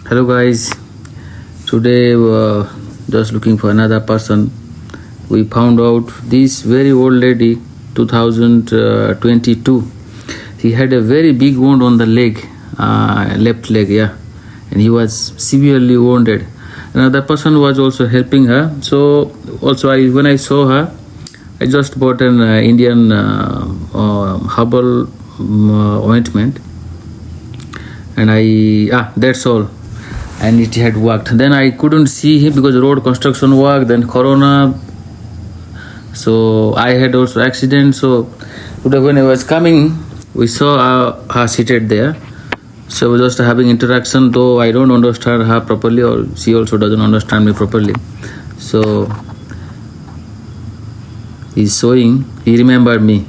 Hello guys, today just looking for another person. We found out this very old lady, 2022. He had a very big wound on the leg, left leg, yeah, and he was severely wounded. Another person was also helping her. So also when I saw her, I just bought an Indian herbal ointment, and that's all. And it had worked. Then I couldn't see him because road construction work, then corona. So I had also accident. So today when I was coming, we saw her seated there. So we just having interaction, though I don't understand her properly, or she also doesn't understand me properly. So he's showing, he remembered me.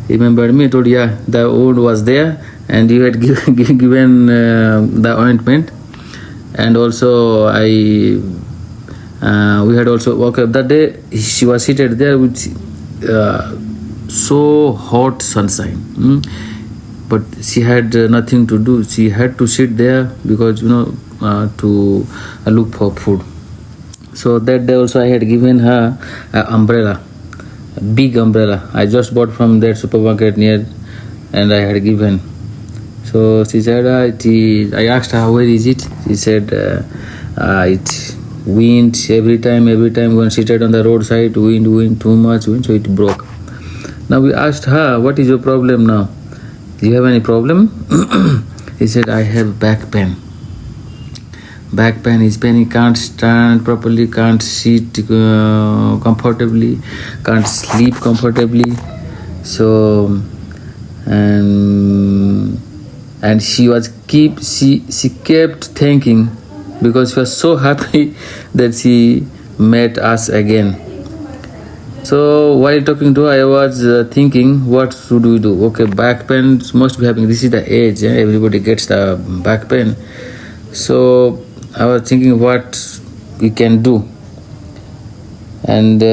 He remembered me, told, yeah, the wound was there, and you had given the ointment. And also we had also woke up that day. She was seated there with so hot sunshine, but she had nothing to do. She had to sit there because to look for food. So that day also I had given her an umbrella, a big umbrella. I just bought from that supermarket near, and I had given. So she said, I asked her, where is it? She said, it wind every time when she seated on the roadside, wind, too much wind, so it broke. Now we asked her, what is your problem now? Do you have any problem? He said, I have back pain. Back pain is pain, can't stand properly, can't sit comfortably, can't sleep comfortably. So, and she kept thinking, because she was so happy that she met us again. So while talking to her, I was thinking, what should we do? Okay, back pain must be happening. This is the age, everybody gets the back pain. So I was thinking what we can do. And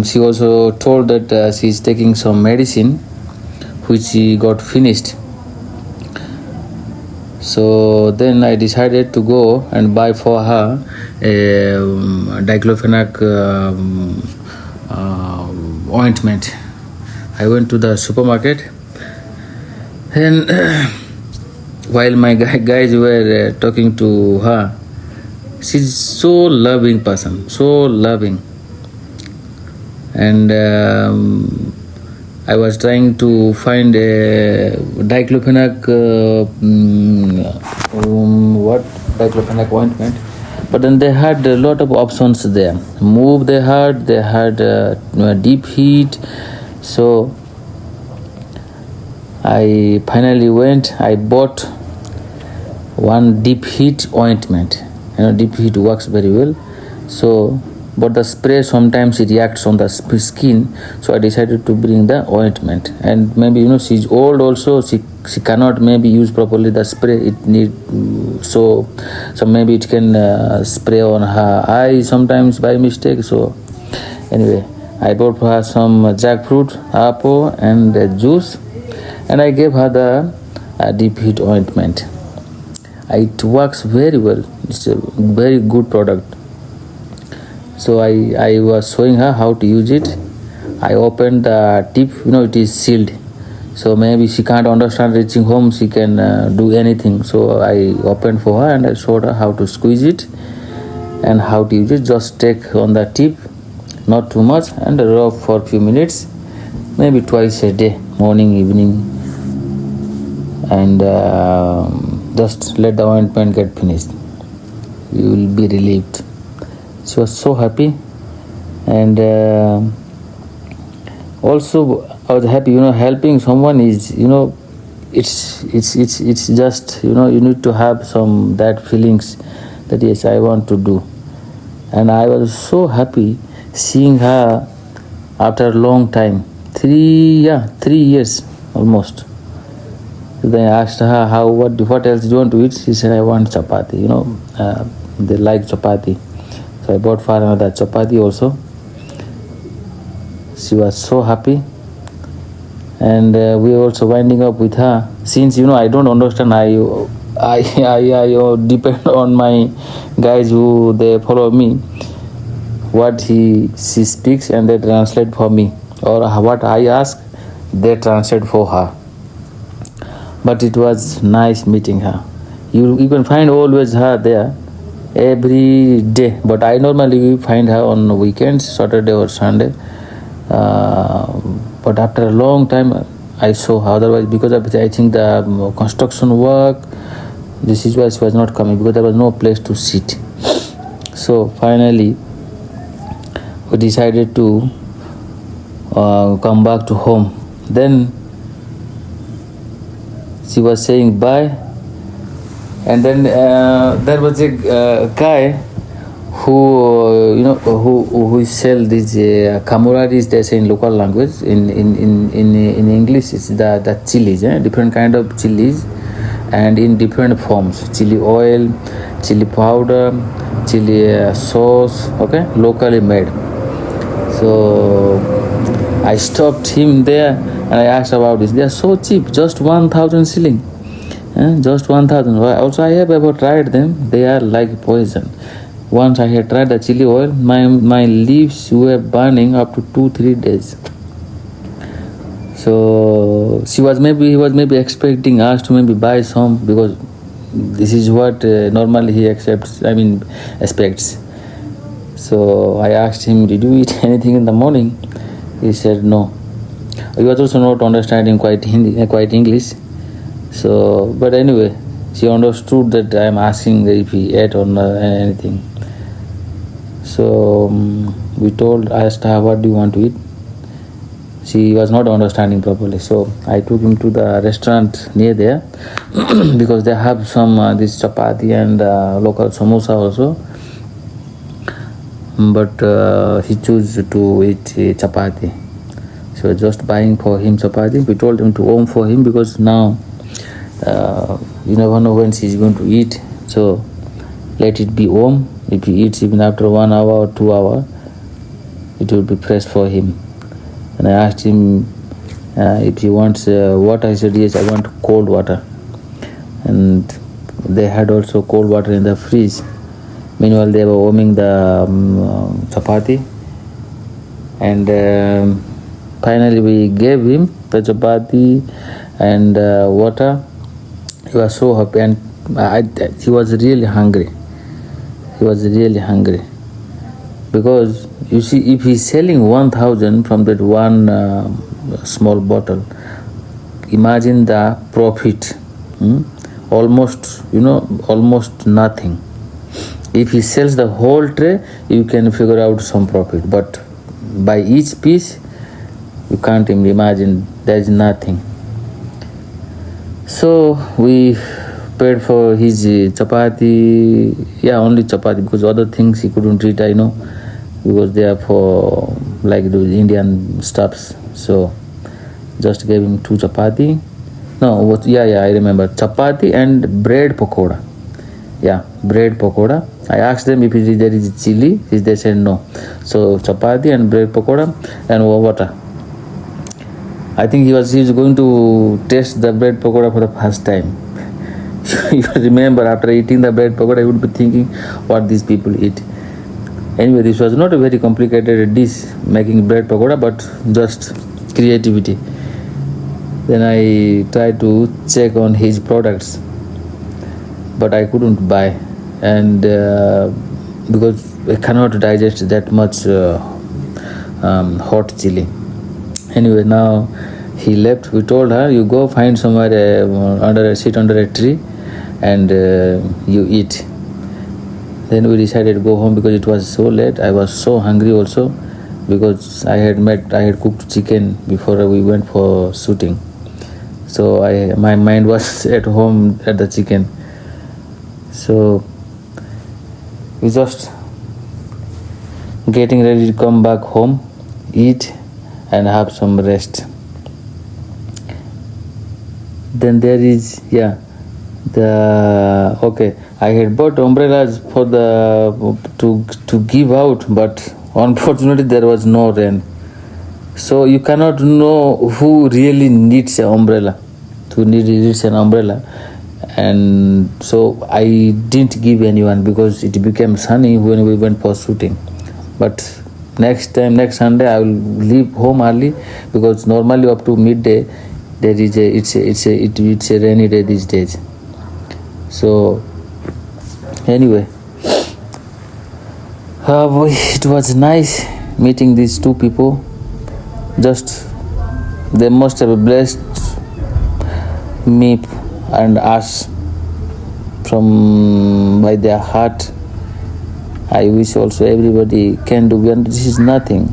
she also told that she's taking some medicine which she got finished. So then I decided to go and buy for her a diclofenac ointment. I went to the supermarket, and while my guys were talking to her, she's so loving person, so loving. And I was trying to find a diclofenac diclofenac ointment, but then they had a lot of options there. Move they had deep heat. So I finally went, I bought one deep heat ointment. Deep heat works very well. So but the spray sometimes it reacts on the skin, so I decided to bring the ointment. And maybe she's old also, she cannot maybe use properly the spray. It need so maybe it can spray on her eye sometimes by mistake. So anyway, I bought for her some jackfruit, apple, and juice, and I gave her the deep heat ointment. It works very well. It's a very good product. So I was showing her how to use it. I opened the tip, it is sealed. So maybe she can't understand reaching home, she can do anything. So I opened for her and I showed her how to squeeze it and how to use it. Just take on the tip, not too much, and rub for a few minutes, maybe twice a day, morning, evening, and just let the ointment get finished. You will be relieved. She was so happy. And also I was happy, helping someone is, it's just, you need to have some that feelings that yes, I want to do. And I was so happy seeing her after a long time, 3 years almost. Then I asked her, what else do you want to eat? She said, I want chapati. They like chapati. So I bought for her another chapati also. She was so happy. and we were also winding up with her. Since I don't understand, I depend on my guys who they follow me, what she speaks, and they translate for me, or what I ask, they translate for her. But it was nice meeting her. You can find always her there every day, but I normally find her on weekends, Saturday or Sunday. But after a long time I saw her. Otherwise, because of I think the construction work, this is why she was not coming, because there was no place to sit. So finally we decided to come back to home. Then she was saying bye, and then there was a guy who sell these kamuradis, they say in local language. In English it's the chilies, different kind of chilies, and in different forms: chili oil, chili powder, chili sauce, okay, locally made. So I stopped him there and I asked about this. They are so cheap, just 1,000 shilling. Just 1,000. Also, I have ever tried them. They are like poison. Once I had tried the chili oil, my lips were burning up to 2-3 days. So he was maybe expecting us to maybe buy some, because this is what normally he expects. So I asked him, did you eat anything in the morning? He said no. He was also not understanding quite English. So, but anyway, she understood that I am asking if he ate or not, anything. So I asked her, what do you want to eat? She was not understanding properly. So I took him to the restaurant near there because they have some this chapati and local samosa also. But he chose to eat chapati. So just buying for him chapati. We told him to warm for him, because now you never know when she's going to eat. So let it be warm. If he eats even after 1 hour or 2 hours, it will be fresh for him. And I asked him if he wants water. He said, yes, I want cold water. And they had also cold water in the fridge. Meanwhile, they were warming the chapati. And finally, we gave him the chapati and water. He was so happy, and he was really hungry. Because you see, if he's selling 1,000 from that one small bottle, imagine the profit. Almost nothing. If he sells the whole tray, you can figure out some profit, but by each piece, you can't even imagine. There is nothing. So we paid for his chapati, only chapati, because other things he couldn't eat, I know, because they are for like those Indian stuffs. So just gave him 2 chapati. I remember, chapati and bread pakoda. Bread pakoda. I asked them if there is chili. They said no. So chapati and bread pakoda and water. I think he was going to taste the bread pakoda for the first time. You remember, after eating the bread pakoda, I would be thinking what these people eat. Anyway, this was not a very complicated dish, making bread pakoda, but just creativity. Then I tried to check on his products, but I couldn't buy, and because I cannot digest that much hot chili. Anyway, now he left. We told her, you go find somewhere sit under a tree and you eat. Then we decided to go home because it was so late. I was so hungry also, because I had cooked chicken before we went for shooting. So my mind was at home at the chicken. So we just getting ready to come back home, eat and have some rest. Then there is I had bought umbrellas for to give out, but unfortunately there was no rain. So you cannot know who really needs an umbrella, and so I didn't give anyone because it became sunny when we went for shooting. But next Sunday I will leave home early, because normally up to midday there is it's a rainy day these days. So anyway, it was nice meeting these two people. Just they must have blessed me and us from by their heart. I wish also everybody can do, and this is nothing,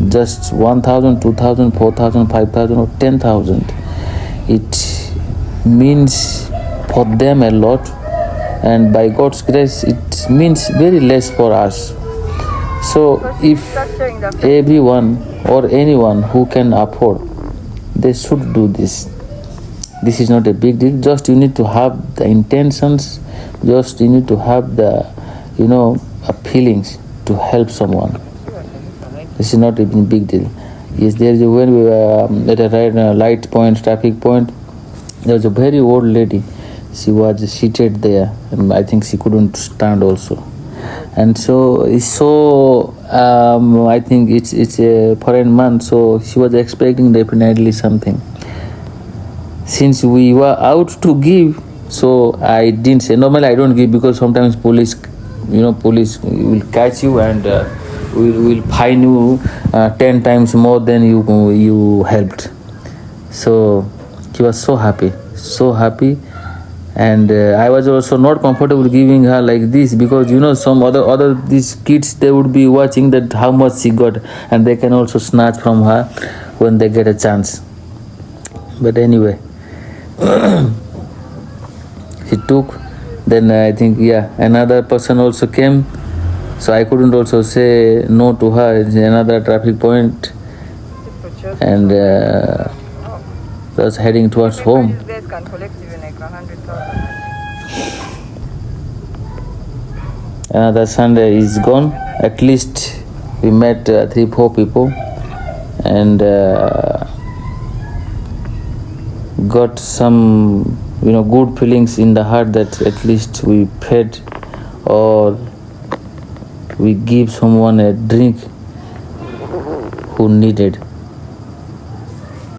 just 1,000, 2,000, 4,000, 5,000 or 10,000. It means for them a lot, and by God's grace it means very less for us. So if everyone or anyone who can afford, they should do this. This is not a big deal. Just you need to have the intentions, just you need to have the feelings to help someone. This is not a big deal. Yes, there is when we were at a light point, traffic point, there was a very old lady. She was seated there, and I think she couldn't stand also. And so I think it's a foreign man, so she was expecting definitely something. Since we were out to give, so I didn't say. Normally I don't give, because sometimes police will catch you and will fine you 10 times more than you helped. So she was so happy, and I was also not comfortable giving her like this, because some other these kids, they would be watching that how much she got, and they can also snatch from her when they get a chance. But anyway, he took. Then I think another person also came, so I couldn't also say no to her. It's another traffic point, and I was heading towards home. Another Sunday is gone. At least we met 3-4 people, and got some good feelings in the heart, that at least we fed or we give someone a drink who needed.